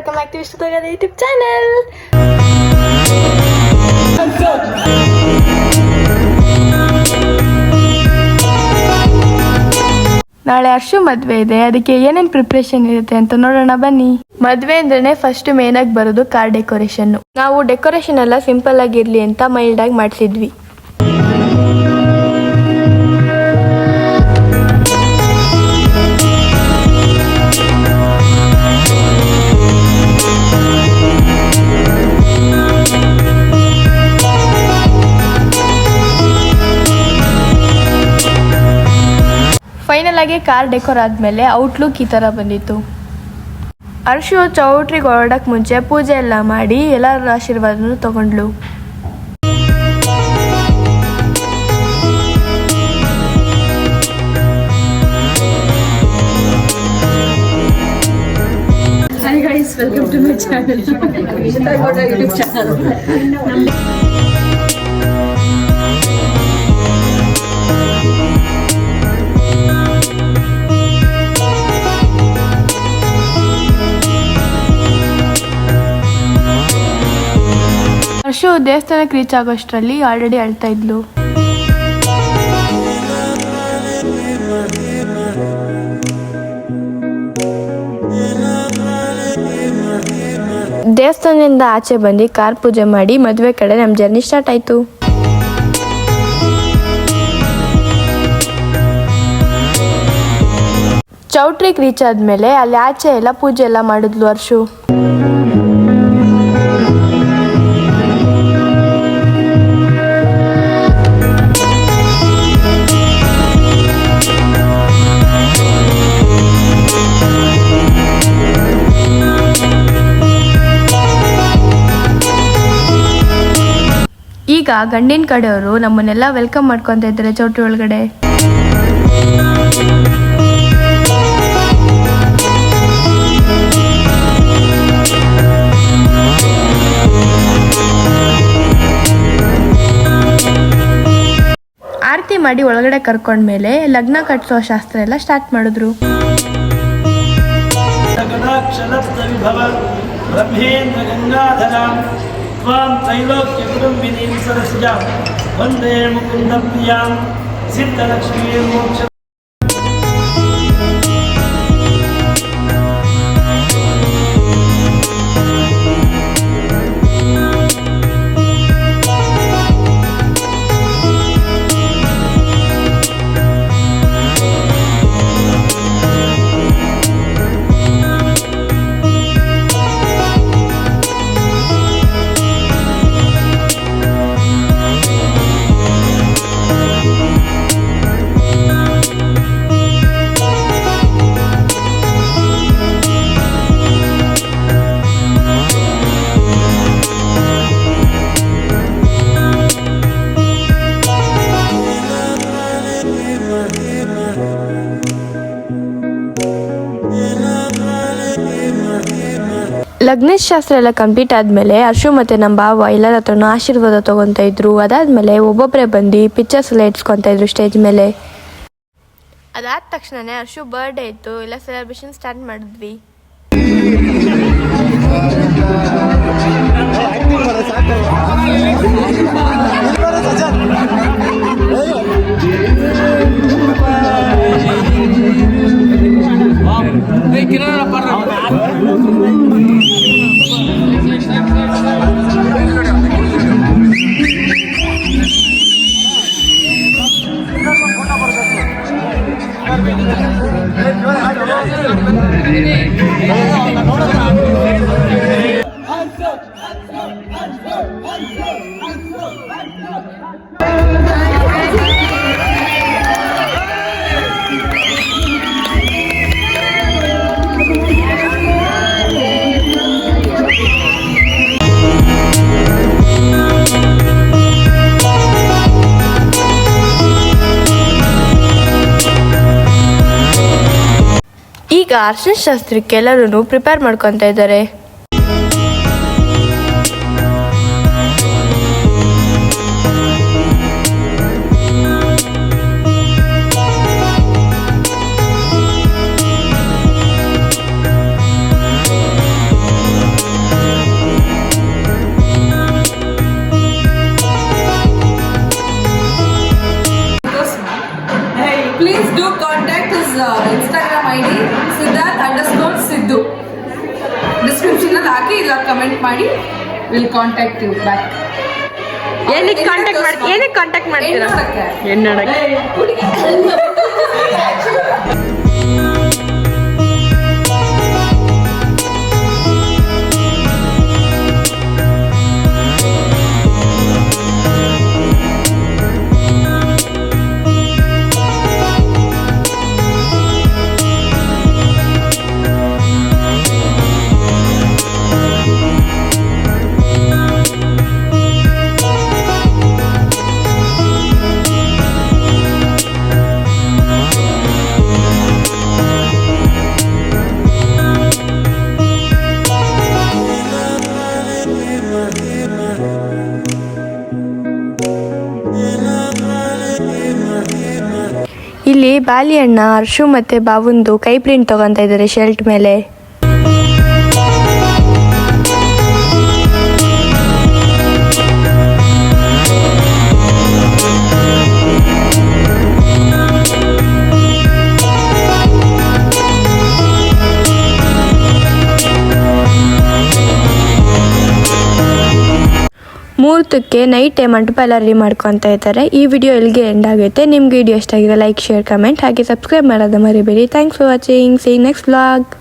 Welcome back to Vishnu Thogada YouTube channel. ನಾಳೆ ಹರ್ಷು ಮದುವೆ ಇದೆ, ಅದಕ್ಕೆ ಏನೇನು ಪ್ರಿಪ್ರೇಷನ್ ಇರುತ್ತೆ ಅಂತ ನೋಡೋಣ ಬನ್ನಿ. ಮದುವೆ ಅಂದ್ರೆ ಫಸ್ಟ್ ಮೇನ್ ಆಗಿ ಬರೋದು ಕಾರ್ ಡೆಕೋರೇಷನ್. ನಾವು ಡೆಕೋರೇಷನ್ ಎಲ್ಲ ಸಿಂಪಲ್ ಆಗಿರ್ಲಿ ಅಂತ ಮೈಲ್ಡ್ ಆಗಿ ಮಾಡಿಸಿದ್ವಿ. ಫೈನಲ್ ಆಗಿ ಕಾರ್ ಡೆಕೋರ್ ಆದಮೇಲೆ ಔಟ್ಲುಕ್ ಈ ಥರ ಬಂದಿತ್ತು. ಹರ್ಷು ಚೌಟ್ರಿಗೆ ಹೊರಡಕ್ಕೆ ಮುಂಚೆ ಪೂಜೆ ಎಲ್ಲ ಮಾಡಿ ಎಲ್ಲರ ಆಶೀರ್ವಾದನೂ ತಗೊಂಡ್ಲು. Hi guys, welcome to my channel. YouTube channel. ಹರ್ಷು ದೇವಸ್ಥಾನಕ್ಕೆ ರೀಚ್ ಆಗೋಷ್ಟರಲ್ಲಿ ಆಲ್ರೆಡಿ ಅಳ್ತಾ ಇದ್ಲು. ದೇವಸ್ಥಾನದಿಂದ ಆಚೆ ಬಂದು ಕಾರ್ ಪೂಜೆ ಮಾಡಿ ಮದುವೆ ಕಡೆ ನಮ್ಮ ಜರ್ನಿ ಸ್ಟಾರ್ಟ್ ಆಯ್ತು. ಚೌಟ್ರಿಗೆ ರೀಚ್ ಆದ್ಮೇಲೆ ಅಲ್ಲಿ ಆಚೆ ಎಲ್ಲ ಪೂಜೆ ಎಲ್ಲ ಮಾಡಿದ್ಲು ಹರ್ಷು. ಈಗ ಗಂಡಿನ ಕಡೆಯವರು ನಮ್ಮನ್ನೆಲ್ಲ ವೆಲ್ಕಮ್ ಮಾಡ್ಕೊತಾ ಇದ್ದಾರೆ ಚೌಟ್ರಿ ಒಳಗಡೆ. ಆರತಿ ಮಾಡಿ ಒಳಗಡೆ ಕರ್ಕೊಂಡ್ಮೇಲೆ ಲಗ್ನ ಕಟ್ಟಿಸೋ ಶಾಸ್ತ್ರ ಎಲ್ಲ ಸ್ಟಾರ್ಟ್ ಮಾಡಿದ್ರು. त्रैलोक्यकुटुम्बिनीं सरसिजां वन्दे मुकुन्दप्रियां सिद्धलक्ष्मीं मोक्ष. ಲಗ್ನ ಶಾಸ್ತ್ರ ಎಲ್ಲ ಕಂಪ್ಲೀಟ್ ಆದಮೇಲೆ ಹರ್ಷು ಮತ್ತು ನಮ್ಮ ಭಾವ ಎಲ್ಲರ ಹತ್ರನೂ ಆಶೀರ್ವಾದ ತೊಗೊತಾ ಇದ್ರು. ಅದಾದಮೇಲೆ ಒಬ್ಬೊಬ್ಬರೇ ಬಂದು ಪಿಕ್ಚರ್ಸ್ ಎಲ್ಲ ಇಟ್ಸ್ಕೊತಾ ಇದ್ರು ಸ್ಟೇಜ್ ಮೇಲೆ. ಅದಾದ ತಕ್ಷಣನೇ ಹರ್ಷು ಬರ್ಡೇ ಇತ್ತು, ಎಲ್ಲ ಸೆಲೆಬ್ರೇಷನ್ ಸ್ಟಾರ್ಟ್ ಮಾಡಿದ್ವಿ. ಈಗ ಅರ್ಶಿನ ಶಾಸ್ತ್ರಕ್ಕೆ ಎಲ್ಲರೂ ಪ್ರಿಪೇರ್ ಮಾಡ್ಕೊತಾ ಇದ್ದಾರೆ. ಹಾಕಿ ಇಲ್ಲ ಕಮೆಂಟ್ ಮಾಡಿ ವಿಲ್ ಕಾಂಟ್ಯಾಕ್ಟ್ ಯು ಬ್ಯಾಕ್. ಏನಕ್ಕೆ ಕಾಂಟ್ಯಾಕ್ಟ್ ಮಾಡ್ತೀರಾ? ಏನ್ ನೋಡಕ್ಕೆ? ಇಲ್ಲಿ ಬಾಲಿಯಣ್ಣ ಹರ್ಷು ಮತ್ತೆ ಬಾವುಂದು ಕೈ ಪ್ರಿಂಟ್ ತಗೊಂತ ಇದ್ದಾರೆ ಶರ್ಟ್ ಮೇಲೆ. ಮುಹೂರ್ತಕ್ಕೆ ನೈಟ್ ಮಂಟಪ ಎಲ್ಲ ರೆಡಿ ಮಾಡ್ಕೊತಾ ಇದ್ದಾರೆ. ಈ ವಿಡಿಯೋ ಇಲ್ಲಿಗೆ ಎಂಡ್ ಆಗುತ್ತೆ. ನಿಮ್ಗೆ ವಿಡಿಯೋ ಇಷ್ಟ ಆಗಿದೆ ಲೈಕ್ ಶೇರ್ ಕಮೆಂಟ್ ಹಾಗೆ ಸಬ್ಸ್ಕ್ರೈಬ್ ಮಾಡೋದು ಮರಿಬೇಡಿ. Thanks for watching. C next vlog.